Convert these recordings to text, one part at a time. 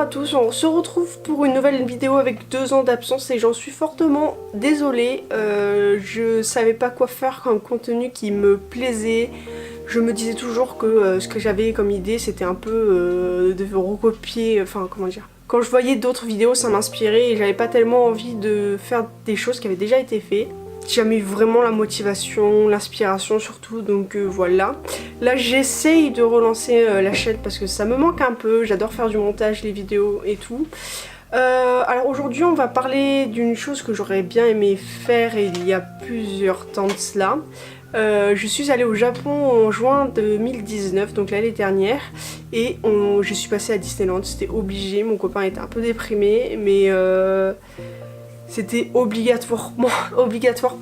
à tous, on se retrouve pour une nouvelle vidéo avec 2 ans d'absence et j'en suis fortement désolée. Je savais pas quoi faire comme contenu qui me plaisait. Je me disais toujours que ce que j'avais comme idée c'était un peu de recopier, enfin comment dire. Quand je voyais d'autres vidéos ça m'inspirait et j'avais pas tellement envie de faire des choses qui avaient déjà été faites. J'ai jamais eu vraiment la motivation, l'inspiration surtout, donc voilà. Là j'essaye de relancer la chaîne parce que ça me manque un peu, j'adore faire du montage, les vidéos et tout. Alors aujourd'hui on va parler d'une chose que j'aurais bien aimé faire il y a plusieurs temps de cela. Je suis allée au Japon en juin 2019, donc l'année dernière, et je suis passée à Disneyland, c'était obligé, mon copain était un peu déprimé, mais c'était obligatoire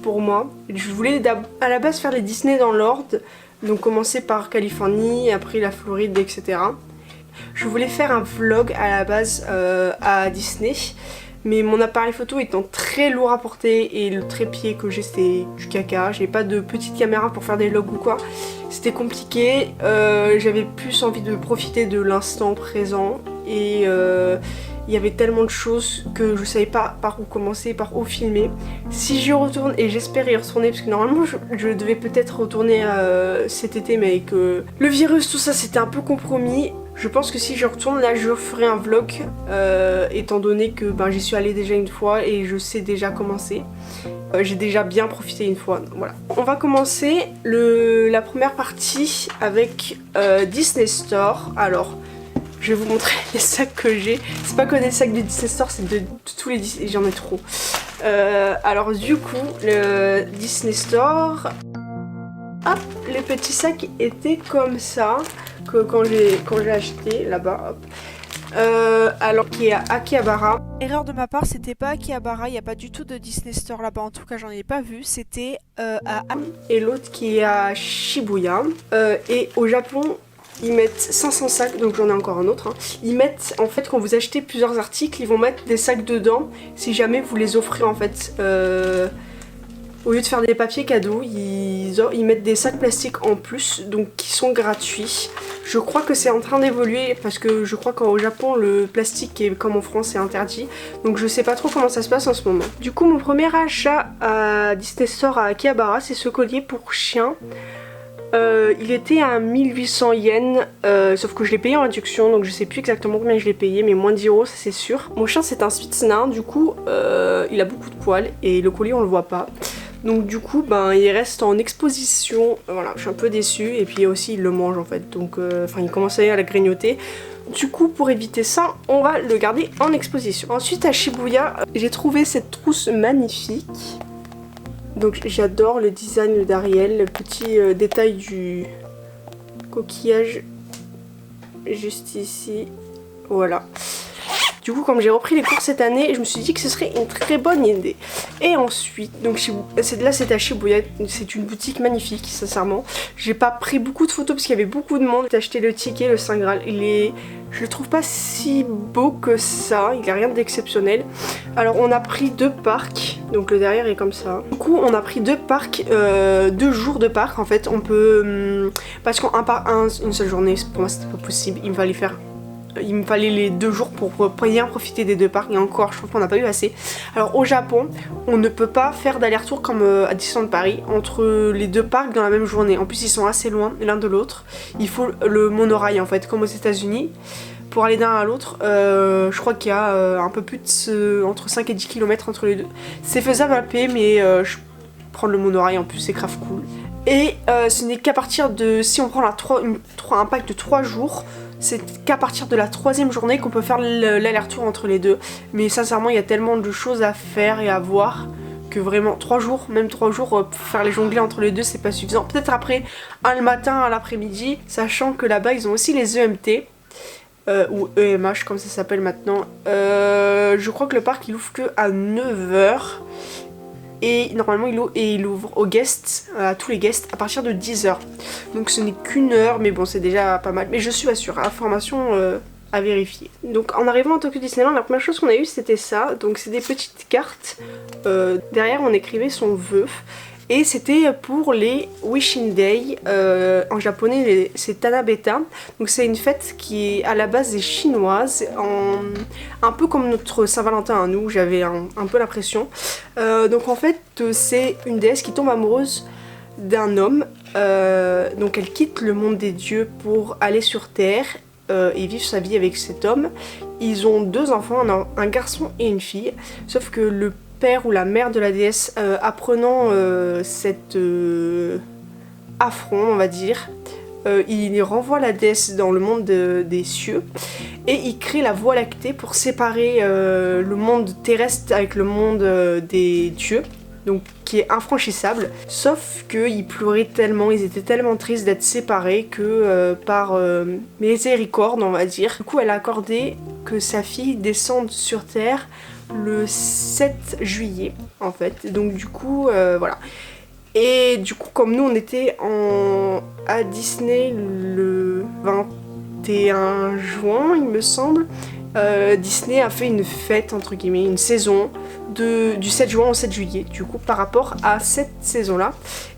pour moi. Je voulais à la base faire les Disney dans l'ordre, donc commencer par Californie, après la Floride, etc. Je voulais faire un vlog à la base à Disney, mais mon appareil photo étant très lourd à porter et le trépied que j'ai c'était du caca, j'ai pas de petite caméra pour faire des vlogs ou quoi, c'était compliqué, j'avais plus envie de profiter de l'instant présent et il y avait tellement de choses que je savais pas par où commencer, par où filmer. Si j'y retourne, et j'espère y retourner parce que normalement je devais peut-être retourner cet été, mais avec le virus tout ça c'était un peu compromis. Je pense que si je retourne là je ferai un vlog étant donné que j'y suis allée déjà une fois et je sais déjà commencer. J'ai déjà bien profité une fois, voilà. On va commencer la première partie avec Disney Store. Alors je vais vous montrer les sacs que j'ai. C'est pas que des sacs de Disney Store, c'est de tous les Disney, j'en ai trop. Alors du coup, le Disney Store, hop, les petits sacs étaient comme ça, que quand j'ai acheté là-bas, hop. Alors qui est à Akihabara. Erreur de ma part, c'était pas Akihabara, il n'y a pas du tout de Disney Store là-bas, en tout cas j'en ai pas vu, c'était à et l'autre qui est à Shibuya. Et au Japon, ils mettent 500 sacs, donc j'en ai encore un autre. Hein. Ils mettent, en fait, quand vous achetez plusieurs articles, ils vont mettre des sacs dedans si jamais vous les offrez en fait. Au lieu de faire des papiers cadeaux, ils mettent des sacs plastiques en plus, donc qui sont gratuits. Je crois que c'est en train d'évoluer parce que je crois qu'au Japon, le plastique est comme en France est interdit. Donc je sais pas trop comment ça se passe en ce moment. Du coup, mon premier achat à Disney Store à Akihabara, c'est ce collier pour chien. Il était à 1800 yens, sauf que je l'ai payé en réduction, donc je sais plus exactement combien je l'ai payé, mais moins de 10 € ça c'est sûr. Mon chien c'est un Spitz nain, du coup il a beaucoup de poils et le collier on le voit pas. Donc du coup il reste en exposition, voilà, je suis un peu déçue, et puis aussi il le mange en fait, donc il commence à la grignoter. Du coup pour éviter ça, on va le garder en exposition. Ensuite à Shibuya, j'ai trouvé cette trousse magnifique. Donc j'adore le design d'Ariel, le petit détail du coquillage juste ici, voilà. Du coup comme j'ai repris les cours cette année, je me suis dit que ce serait une très bonne idée. Et ensuite, donc là c'est à Shibuya, c'est une boutique magnifique sincèrement. J'ai pas pris beaucoup de photos parce qu'il y avait beaucoup de monde. J'ai acheté le ticket, le Saint Graal, je le trouve pas si beau que ça, il n'y a rien d'exceptionnel. Alors on a pris 2 parcs, donc le derrière est comme ça. Du coup on a pris 2 parcs, 2 jours de parc en fait. On peut, parce une seule journée pour moi c'était pas possible, il me fallait les 2 jours pour bien profiter des 2 parcs, et encore je trouve qu'on n'a pas eu assez. Alors au Japon on ne peut pas faire d'aller-retour comme à Disneyland Paris entre les 2 parcs dans la même journée. En plus ils sont assez loin l'un de l'autre, il faut le monorail en fait comme aux États-Unis pour aller d'un à l'autre. Je crois qu'il y a un peu plus de entre 5 et 10 km entre les deux. C'est faisable à payer, mais je prends le monorail en plus, c'est grave cool. Et ce n'est qu'à partir de, si on prend un pack de 3 jours, c'est qu'à partir de la 3e journée qu'on peut faire l'aller-retour entre les deux. Mais sincèrement il y a tellement de choses à faire et à voir que vraiment 3 jours, même 3 jours pour faire les jonglées entre les deux c'est pas suffisant. Peut-être après un le matin, un l'après-midi, sachant que là-bas ils ont aussi les EMT. Ou EMH comme ça s'appelle maintenant. Je crois que le parc il ouvre que à 9 h. Et normalement il ouvre aux guests, à tous les guests, à partir de 10 h. Donc ce n'est qu'une heure, mais bon c'est déjà pas mal. Mais je suis pas sûre, information à vérifier. Donc en arrivant à Tokyo Disneyland, la première chose qu'on a eue c'était ça. Donc c'est des petites cartes. Derrière on écrivait son vœu. Et c'était pour les Wishing Day, en japonais c'est Tanabeta, donc c'est une fête qui est à la base est chinoise, un peu comme notre Saint-Valentin à nous, j'avais un peu l'impression. Donc en fait c'est une déesse qui tombe amoureuse d'un homme, donc elle quitte le monde des dieux pour aller sur Terre et vivre sa vie avec cet homme. Ils ont 2 enfants, un garçon et une fille, sauf que le père ou la mère de la déesse, apprenant cet affront, on va dire, il renvoie la déesse dans le monde des cieux et il crée la Voie lactée pour séparer le monde terrestre avec le monde des dieux, donc qui est infranchissable. Sauf qu'ils pleuraient tellement, ils étaient tellement tristes d'être séparés que par miséricorde, on va dire, du coup elle a accordé que sa fille descende sur Terre le 7 juillet en fait, donc du coup voilà. Et du coup comme nous on était à Disney le 21 juin il me semble, Disney a fait une fête entre guillemets, une saison du 7 juin au 7 juillet du coup par rapport à cette saison là,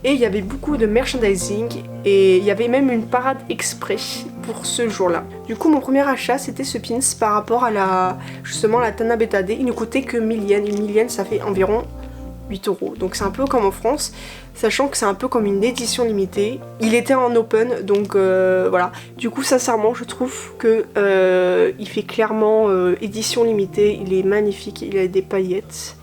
et il y avait beaucoup de merchandising et il y avait même une parade exprès pour ce jour là. Du coup mon premier achat c'était ce pins par rapport à justement la Tanabeta Day. Il ne coûtait que 1000 yens, une 1000 yens ça fait environ 8 €, donc c'est un peu comme en France, sachant que c'est un peu comme une édition limitée. Il était en open, donc voilà. Du coup sincèrement je trouve que il fait clairement édition limitée, il est magnifique, il a des paillettes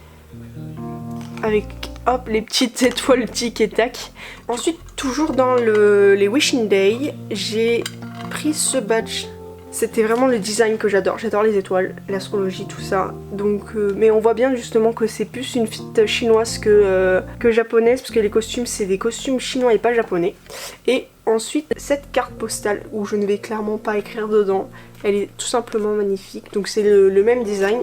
avec hop les petites étoiles tic et tac. Ensuite toujours dans les Wishing Day, j'ai pris ce badge. C'était vraiment le design que j'adore les étoiles, l'astrologie, tout ça. Donc, mais on voit bien justement que c'est plus une fête chinoise que japonaise, parce que les costumes c'est des costumes chinois et pas japonais. Et ensuite cette carte postale où je ne vais clairement pas écrire dedans, elle est tout simplement magnifique. Donc c'est le même design,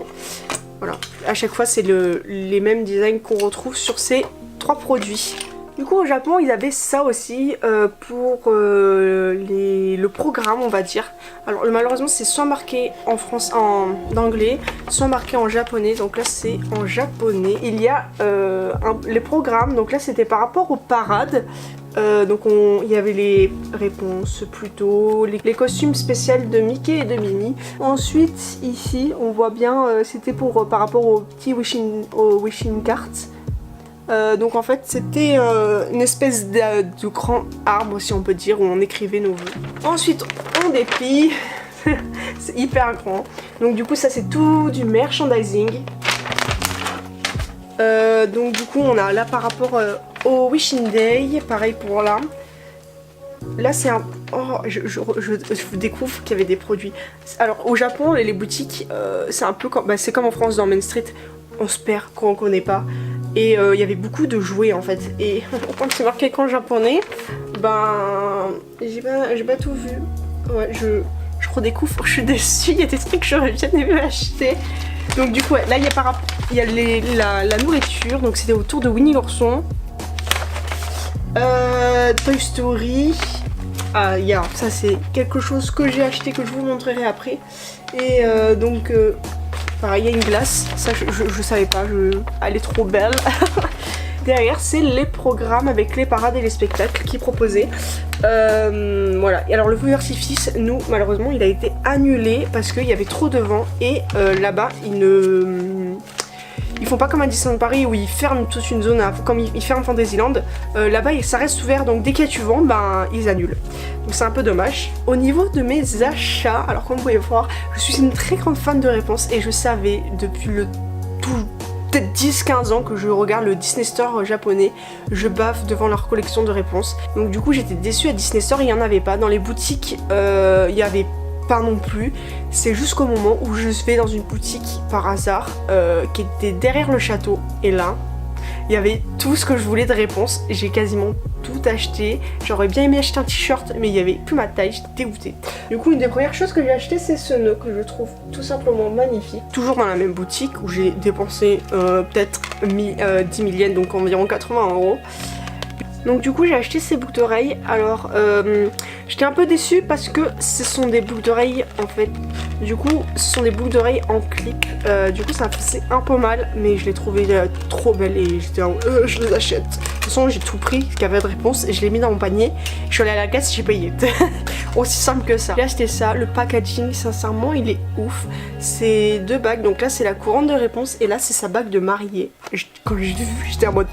voilà. À chaque fois c'est les mêmes designs qu'on retrouve sur ces 3 produits. Du coup au Japon ils avaient ça aussi pour le programme on va dire. Alors malheureusement c'est soit marqué en France en anglais, soit marqué en japonais, donc là c'est en japonais. Il y a les programmes, donc là c'était par rapport aux parades. Donc il y avait les réponses plutôt, les costumes spéciaux de Mickey et de Minnie. Ensuite ici on voit bien c'était pour par rapport aux petits wishing cards. Donc en fait c'était une espèce de grand arbre si on peut dire où on écrivait nos vœux. Ensuite on déplie, c'est hyper grand. Donc du coup ça c'est tout du merchandising. Donc du coup on a là par rapport au Wishing Day, pareil pour là. Là c'est un... Oh, je découvre qu'il y avait des produits. Alors au Japon les boutiques c'est un peu comme... Bah, c'est comme en France dans Main Street, on se perd quand on connaît pas. Et il y avait beaucoup de jouets en fait. Et quand c'est marqué qu'en japonais, ben j'ai pas tout vu. Ouais, je redécouvre, je suis déçue, il y a des trucs que j'aurais bien aimé acheter. Donc du coup ouais, là il y a la nourriture, donc c'était autour de Winnie l'ourson. Toy Story. Ah ça c'est quelque chose que j'ai acheté que je vous montrerai après. Et donc pareil, il y a une glace, ça je savais pas, elle est trop belle. Derrière c'est les programmes avec les parades et les spectacles qu'ils proposaient. Voilà, et alors le feu d'artifice, nous malheureusement il a été annulé parce qu'il y avait trop de vent et là-bas ils font pas comme à Disneyland Paris où ils ferment toute une zone, comme ils ferment Fantasyland. Là-bas ça reste ouvert, donc dès qu'il y a du vent, ben ils annulent. Donc c'est un peu dommage. Au niveau de mes achats, alors comme vous pouvez voir, je suis une très grande fan de réponses et je savais depuis peut-être 10-15 ans que je regarde le Disney Store japonais, je baffe devant leur collection de réponses. Donc du coup j'étais déçue, à Disney Store il n'y en avait pas, dans les boutiques il n'y avait pas non plus. C'est jusqu'au moment où je vais dans une boutique par hasard qui était derrière le château, et là il y avait tout ce que je voulais de réponses. J'ai quasiment tout acheté. J'aurais bien aimé acheter un t-shirt mais il n'y avait plus ma taille, j'étais dégoûtée. Du coup une des premières choses que j'ai acheté c'est ce nœud que je trouve tout simplement magnifique. Toujours dans la même boutique où j'ai dépensé peut-être 10 000 yens, donc environ 80 €. Donc du coup j'ai acheté ces boucles d'oreilles. Alors j'étais un peu déçue parce que ce sont des boucles d'oreilles en fait. Du coup ce sont des boucles d'oreilles en clip. Du coup ça me faisait un peu mal, mais je les trouvais trop belles et j'étais en je les achète. De toute façon j'ai tout pris, ce qu'il y avait de réponse, et je l'ai mis dans mon panier. Je suis allée à la caisse, j'ai payé. Aussi simple que ça. J'ai acheté ça, le packaging sincèrement il est ouf. C'est 2 bagues, donc là c'est la couronne de réponse et là c'est sa bague de mariée. Quand j'ai vu j'étais en mode...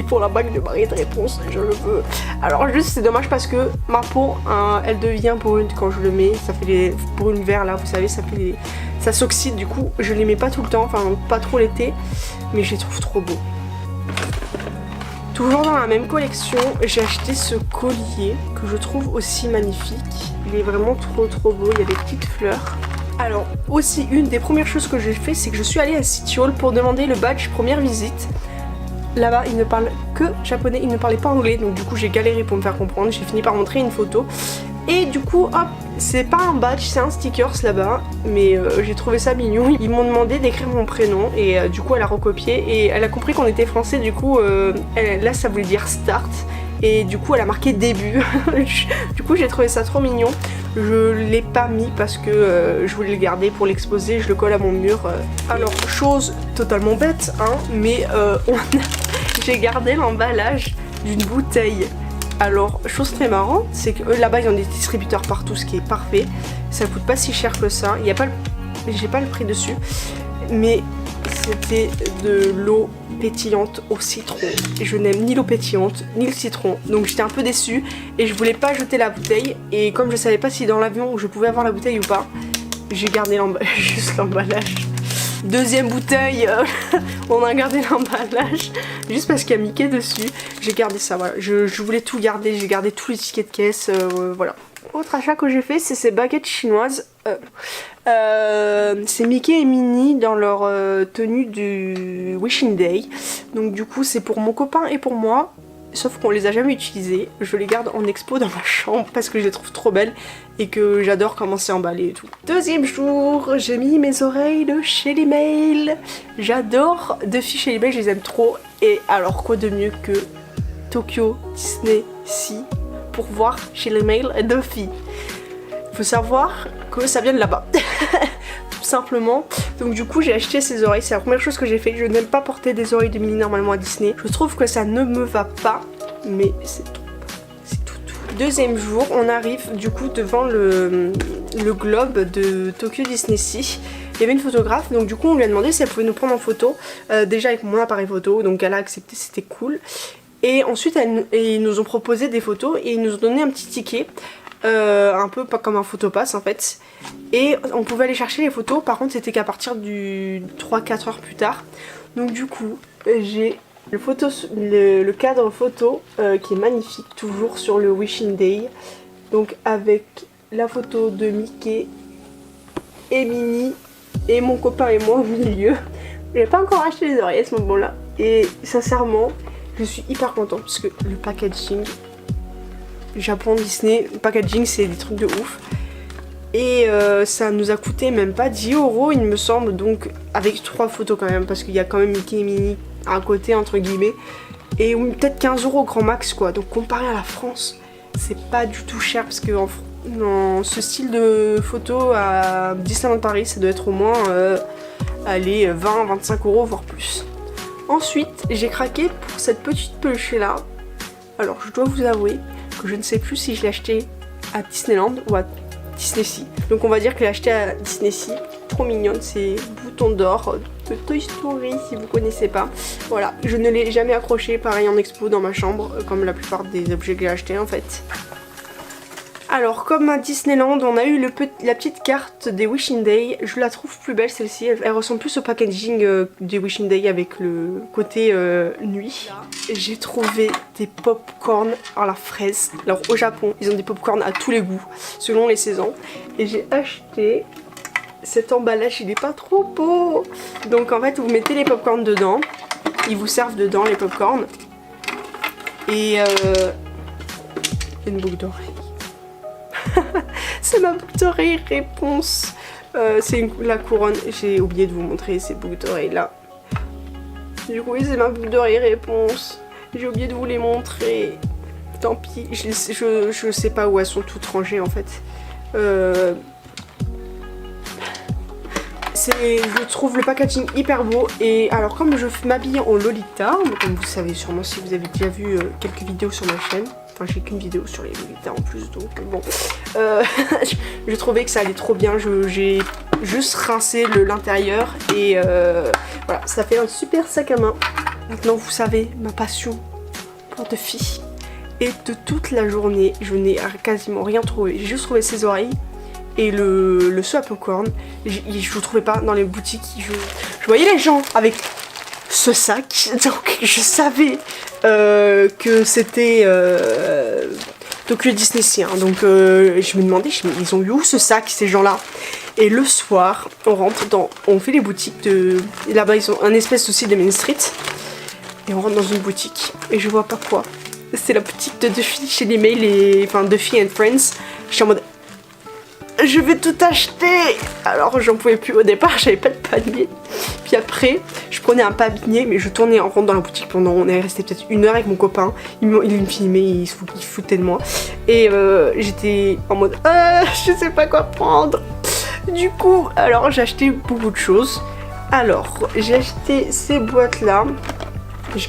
Il faut la bague de mariée de réponse, je le veux. Alors juste c'est dommage parce que ma peau elle devient brune quand je le mets. Ça fait les brunes vert là, vous savez, ça s'oxyde, du coup je les mets pas tout le temps, enfin pas trop l'été, mais je les trouve trop beaux. Toujours dans la même collection, j'ai acheté ce collier que je trouve aussi magnifique. Il est vraiment trop beau, il y a des petites fleurs. Alors aussi une des premières choses que j'ai fait, c'est que je suis allée à City Hall pour demander le badge première visite. Là-bas, ils ne parlent que japonais, ils ne parlaient pas anglais, donc du coup j'ai galéré pour me faire comprendre, j'ai fini par montrer une photo. Et du coup, hop, c'est pas un badge, c'est un stickers là-bas, mais j'ai trouvé ça mignon. Ils m'ont demandé d'écrire mon prénom, et du coup elle a recopié, et elle a compris qu'on était français, du coup, là ça voulait dire start, et du coup elle a marqué début. Du coup j'ai trouvé ça trop mignon. Je l'ai pas mis parce que je voulais le garder pour l'exposer, je le colle à mon mur. Alors, chose totalement bête, hein, mais j'ai gardé l'emballage d'une bouteille. Alors, chose très marrante, c'est que là-bas ils ont des distributeurs partout, ce qui est parfait. Ça coûte pas si cher que ça, j'ai pas le prix dessus, mais c'était de l'eau pétillante au citron. Et je n'aime ni l'eau pétillante ni le citron, donc j'étais un peu déçue et je voulais pas jeter la bouteille. Et comme je savais pas si dans l'avion je pouvais avoir la bouteille ou pas, j'ai gardé juste l'emballage. Deuxième bouteille, on a gardé l'emballage juste parce qu'il y a Mickey dessus. J'ai gardé ça, voilà. Je voulais tout garder, j'ai gardé tous les tickets de caisse, voilà. Autre achat que j'ai fait, c'est ces baguettes chinoises. C'est Mickey et Minnie dans leur tenue du Wishing Day. Donc du coup c'est pour mon copain et pour moi. Sauf qu'on les a jamais utilisées. Je les garde en expo dans ma chambre parce que je les trouve trop belles et que j'adore comment c'est emballé et tout. Deuxième jour, j'ai mis mes oreilles de Shelly Mail. J'adore Duffy Shelly Mail, je les aime trop. Et alors quoi de mieux que Tokyo Disney Sea pour voir Shelly Mail et Duffy. Faut savoir que ça vient de là-bas. Tout simplement. Donc du coup j'ai acheté ces oreilles, c'est la première chose que j'ai fait. Je n'aime pas porter des oreilles de Minnie normalement à Disney. Je trouve que ça ne me va pas, mais c'est tout. C'est tout. Deuxième jour, on arrive du coup devant le globe de Tokyo Disney Sea. Il y avait une photographe, donc du coup on lui a demandé si elle pouvait nous prendre en photo, déjà avec mon appareil photo, donc elle a accepté, c'était cool. Et ensuite ils nous ont proposé des photos et ils nous ont donné un petit ticket. Un peu pas comme un photopass en fait, et on pouvait aller chercher les photos. Par contre c'était qu'à partir du 3-4 heures plus tard. Donc du coup j'ai le cadre photo qui est magnifique, toujours sur le Wishing Day, donc avec la photo de Mickey et Minnie et mon copain et moi au milieu. J'ai pas encore acheté les oreilles à ce moment là et sincèrement je suis hyper contente parce que le packaging Japon, Disney, packaging c'est des trucs de ouf. Et ça nous a coûté même pas 10 € il me semble, donc avec 3 photos quand même, parce qu'il y a quand même Mickey et Minnie à côté entre guillemets. Et peut-être 15 € au grand max quoi, donc comparé à la France, c'est pas du tout cher parce que dans ce style de photo à Disneyland Paris ça doit être au moins allez, 20-25 € voire plus. Ensuite j'ai craqué pour cette petite peluche là. Alors je dois vous avouer que je ne sais plus si je l'ai acheté à Disneyland ou à Disney Sea. Donc on va dire que je l'ai acheté à Disney Sea. Trop mignonne, c'est Boutons d'or de Toy Story si vous connaissez pas. Voilà, je ne l'ai jamais accroché pareil en expo dans ma chambre comme la plupart des objets que j'ai achetés en fait. Alors comme à Disneyland on a eu la petite carte des Wishing Day. Je la trouve plus belle celle-ci, elle ressemble plus au packaging des Wishing Day avec le côté nuit. J'ai trouvé des pop-corn à la fraise. Alors au Japon ils ont des pop-corn à tous les goûts selon les saisons. Et j'ai acheté cet emballage, il est pas trop beau. Donc en fait vous mettez les pop-corn dedans, ils vous servent dedans les pop-corn. Et une boucle d'oreille. C'est ma boucle d'oreille réponse. C'est la couronne. J'ai oublié de vous montrer ces boucles d'oreilles là. Du coup oui c'est ma boucle d'oreille réponse. J'ai oublié de vous les montrer. Tant pis, je sais pas où elles sont toutes rangées en fait. Je trouve le packaging hyper beau. Et alors comme je m'habille en Lolita, comme vous savez sûrement si vous avez déjà vu quelques vidéos sur ma chaîne. Enfin j'ai qu'une vidéo sur les Lolita en plus donc bon. Je trouvais que ça allait trop bien. J'ai juste rincé l'intérieur. Et voilà, ça fait un super sac à main. Maintenant vous savez ma passion pour de filles. Et de toute la journée, je n'ai quasiment rien trouvé. J'ai juste trouvé ses oreilles et le seau à popcorn. Je ne trouvais pas dans les boutiques. Je voyais les gens avec ce sac. Donc je savais que c'était Tokyo Disney Sea. Hein. Donc je me demandais, ils ont eu où ce sac, ces gens-là? Et le soir, on fait les boutiques de... Là-bas, ils ont un espèce aussi de Main Street. Et on rentre dans une boutique. Et je vois pas quoi. C'est la boutique de Duffy chez les mails, enfin Duffy and Friends. Je suis en mode, je vais tout acheter. Alors j'en pouvais plus au départ, j'avais pas de panier. Puis après, je prenais un panier, mais je tournais en rond dans la boutique pendant, on est resté peut-être 1 heure avec mon copain. Il me filmait, il se foutait de moi. Et j'étais en mode, je sais pas quoi prendre. Du coup, alors j'ai acheté beaucoup de choses. Alors, j'ai acheté ces boîtes là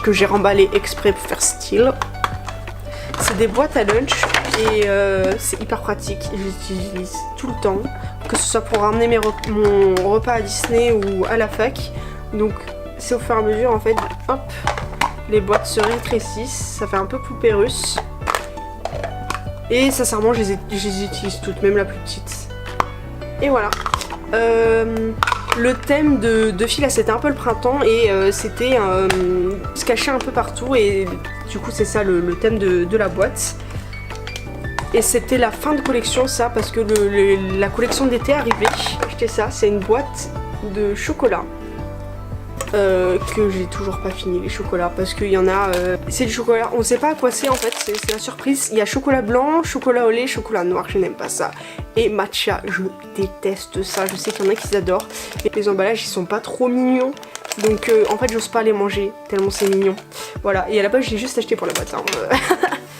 que j'ai remballées exprès pour faire style. C'est des boîtes à lunch et c'est hyper pratique. J'utilise tout le temps, que ce soit pour ramener mon repas à Disney ou à la fac. Donc c'est au fur et à mesure en fait, hop, les boîtes se rétrécissent, ça fait un peu poupée russe. Et sincèrement je les utilise toutes, même la plus petite. Et voilà. Le thème de Duffy là c'était un peu le printemps et c'était se cacher un peu partout et du coup c'est ça le thème de la boîte. Et c'était la fin de collection ça parce que la collection d'été arrivait. J'ai acheté ça, c'est une boîte de chocolat. Que j'ai toujours pas fini les chocolats parce qu'il y en a c'est du chocolat, on sait pas à quoi c'est en fait, c'est la surprise. Il y a chocolat blanc, chocolat au lait, chocolat noir, je n'aime pas ça, et matcha, je déteste ça. Je sais qu'il y en a qui adorent et les emballages ils sont pas trop mignons donc en fait j'ose pas les manger tellement c'est mignon. Voilà, et à la base j'ai juste acheté pour la boîte hein.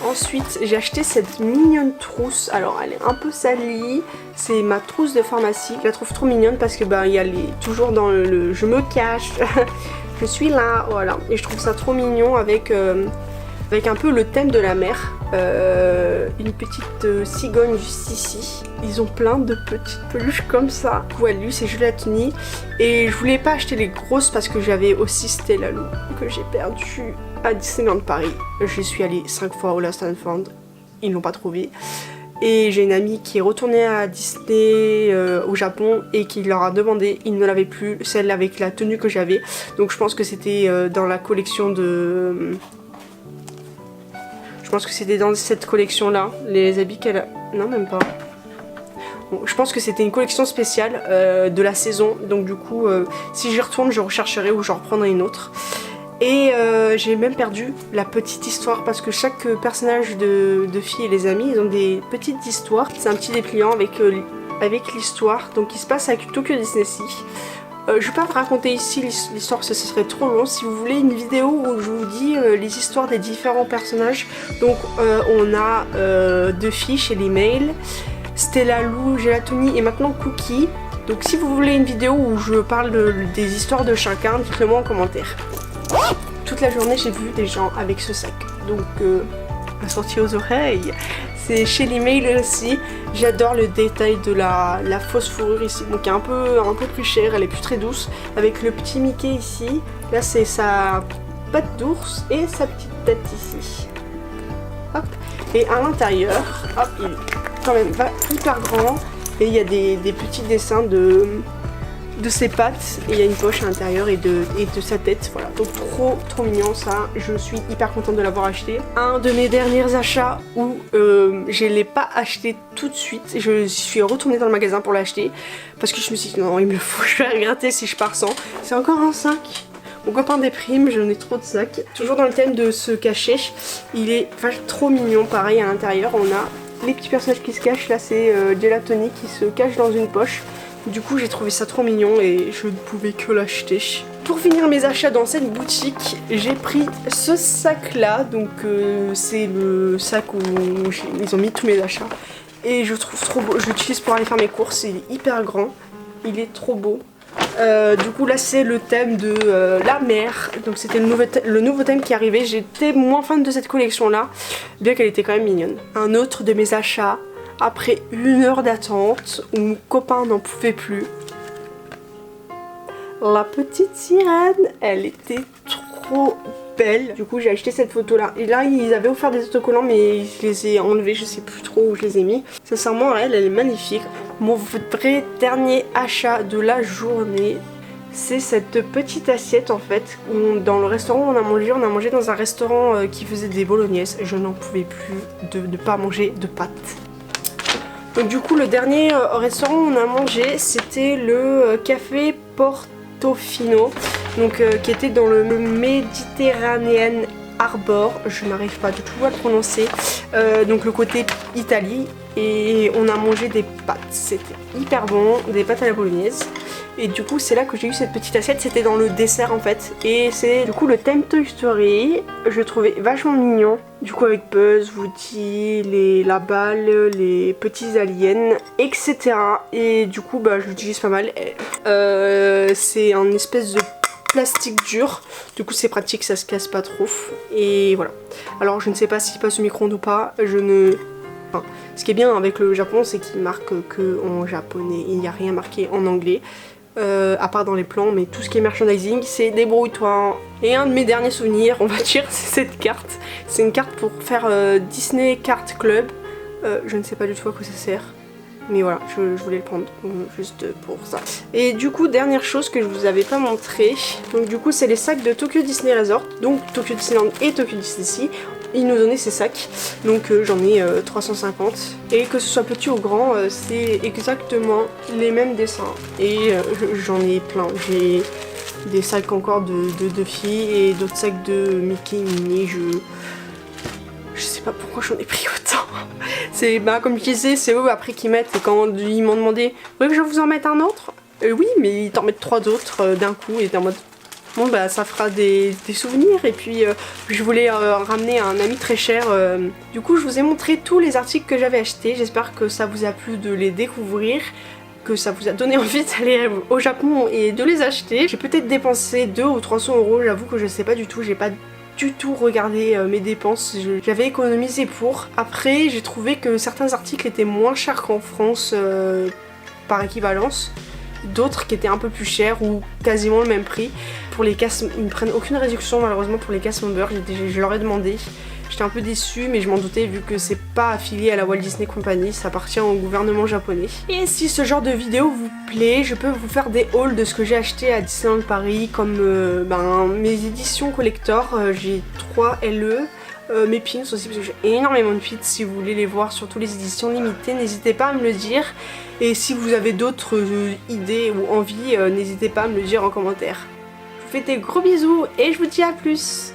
Ensuite j'ai acheté cette mignonne trousse, alors elle est un peu salie, c'est ma trousse de pharmacie, je la trouve trop mignonne parce que bah il y a toujours dans le je me cache, je suis là, voilà, et je trouve ça trop mignon avec un peu le thème de la mer, une petite cigogne juste ici. Ils ont plein de petites peluches comme ça. Voilà, c'est Gelatini. Et je voulais pas acheter les grosses parce que j'avais aussi Stella Lou que j'ai perdu à Disneyland Paris. Je suis allée 5 fois au Lost and Found. Ils l'ont pas trouvé. Et j'ai une amie qui est retournée à Disney au Japon et qui leur a demandé, ils ne l'avaient plus, celle avec la tenue que j'avais. Donc je pense que c'était dans la collection de... Je pense que c'était dans cette collection là, les habits qu'elle a... Non même pas. Bon, je pense que c'était une collection spéciale de la saison. Donc du coup, si j'y retourne, je rechercherai ou j'en reprendrai une autre. Et j'ai même perdu la petite histoire parce que chaque personnage de filles et les amis, ils ont des petites histoires. C'est un petit dépliant avec l'histoire, donc qui se passe avec Tokyo Disney Sea. Je vais pas vous raconter ici l'histoire parce que ce serait trop long. Si vous voulez une vidéo où je vous dis les histoires des différents personnages, donc on a Duffy chez les mails, Stella Lou, Gelatoni et maintenant Cookie. Donc si vous voulez une vidéo où je parle des histoires de chacun, dites-le moi en commentaire. Toute la journée j'ai vu des gens avec ce sac, donc assorti aux oreilles. C'est chez les mails aussi. J'adore le détail de la fausse fourrure ici, donc qui est un peu plus chère, elle est plus très douce, avec le petit Mickey ici. Là c'est sa patte d'ours et sa petite tête ici. Hop. Et à l'intérieur, hop, il est quand même hyper grand et il y a des petits dessins de ses pattes et il y a une poche à l'intérieur et de sa tête, voilà, donc trop mignon ça, je suis hyper contente de l'avoir acheté. Un de mes derniers achats où je l'ai pas acheté tout de suite, je suis retournée dans le magasin pour l'acheter parce que je me suis dit non il me le faut, je vais regretter si je pars sans. C'est encore un sac, mon copain déprime, j'en ai trop de sacs. Toujours dans le thème de se cacher, il est trop mignon, pareil à l'intérieur on a les petits personnages qui se cachent, là c'est Gelatoni qui se cache dans une poche. Du coup j'ai trouvé ça trop mignon et je ne pouvais que l'acheter. Pour finir mes achats dans cette boutique, j'ai pris ce sac là, donc c'est le sac où ils ont mis tous mes achats. Et je trouve trop beau, je l'utilise pour aller faire mes courses, il est hyper grand, il est trop beau. Du coup là c'est le thème de la mer, donc c'était le nouveau thème qui arrivait. J'étais moins fan de cette collection là, bien qu'elle était quand même mignonne. Un autre de mes achats, après 1 heure d'attente, où mon copain n'en pouvait plus. La petite sirène, elle était trop belle. Du coup j'ai acheté cette photo là. Et là ils avaient offert des autocollants mais je les ai enlevés, je sais plus trop où je les ai mis. Sincèrement elle est magnifique. Mon vrai dernier achat de la journée, c'est cette petite assiette en fait. Dans le restaurant où on a mangé dans un restaurant qui faisait des bolognaises. Je n'en pouvais plus de ne pas manger de pâtes. Donc du coup le dernier restaurant où on a mangé c'était le café Portofino, donc qui était dans le Mediterranean Harbor, je n'arrive pas du tout à le prononcer, donc le côté Italie, et on a mangé des pâtes, c'était hyper bon, des pâtes à la bolognaise. Et du coup c'est là que j'ai eu cette petite assiette, c'était dans le dessert en fait. Et c'est du coup le thème Toy Story, je le trouvais vachement mignon. Du coup avec Buzz, Woody, la balle, les petits aliens, etc. Et du coup bah je l'utilise pas mal. C'est un espèce de plastique dur, du coup c'est pratique, ça se casse pas trop. Et voilà. Alors je ne sais pas s'il passe au micro-ondes ou pas, Enfin, ce qui est bien avec le Japon c'est qu'il marque que en japonais, il n'y a rien marqué en anglais. À part dans les plans, mais tout ce qui est merchandising c'est débrouille-toi. Et un de mes derniers souvenirs on va dire c'est cette carte. C'est une carte pour faire Disney Card Club. Je ne sais pas du tout à quoi ça sert, mais voilà, je voulais le prendre juste pour ça. Et du coup dernière chose que je vous avais pas montré, donc du coup c'est les sacs de Tokyo Disney Resort, donc Tokyo Disneyland et Tokyo Disney Sea. Ils nous donnaient ces sacs, donc j'en ai 350. Et que ce soit petit ou grand, c'est exactement les mêmes dessins. Et j'en ai plein. J'ai des sacs encore de filles et d'autres sacs de Mickey, Minnie. Je sais pas pourquoi j'en ai pris autant. C'est comme je disais, c'est eux après qui mettent. Et quand ils m'ont demandé, oui, que je vous en mette un autre, oui, mais ils t'en mettent 3 autres d'un coup. Et t'es en mode, bon bah ça fera des souvenirs. Et puis je voulais ramener un ami très cher. Du coup je vous ai montré tous les articles que j'avais achetés. J'espère que ça vous a plu de les découvrir, que ça vous a donné envie d'aller au Japon et de les acheter. J'ai peut-être dépensé 200 ou 300 euros, j'avoue que je sais pas du tout, j'ai pas du tout regardé mes dépenses, j'avais économisé pour. Après j'ai trouvé que certains articles étaient moins chers qu'en France par équivalence, d'autres qui étaient un peu plus chers ou quasiment le même prix. Pour les casses, ils ne prennent aucune réduction malheureusement pour les casses member, je leur ai demandé. J'étais un peu déçue mais je m'en doutais vu que c'est pas affilié à la Walt Disney Company, ça appartient au gouvernement japonais. Et si ce genre de vidéo vous plaît, je peux vous faire des hauls de ce que j'ai acheté à Disneyland Paris, comme mes éditions collector, j'ai 3 LE, mes pins aussi parce que j'ai énormément de pins. Si vous voulez les voir, surtout les éditions limitées, n'hésitez pas à me le dire. Et si vous avez d'autres idées ou envies, n'hésitez pas à me le dire en commentaire. Je vous fais des gros bisous et je vous dis à plus.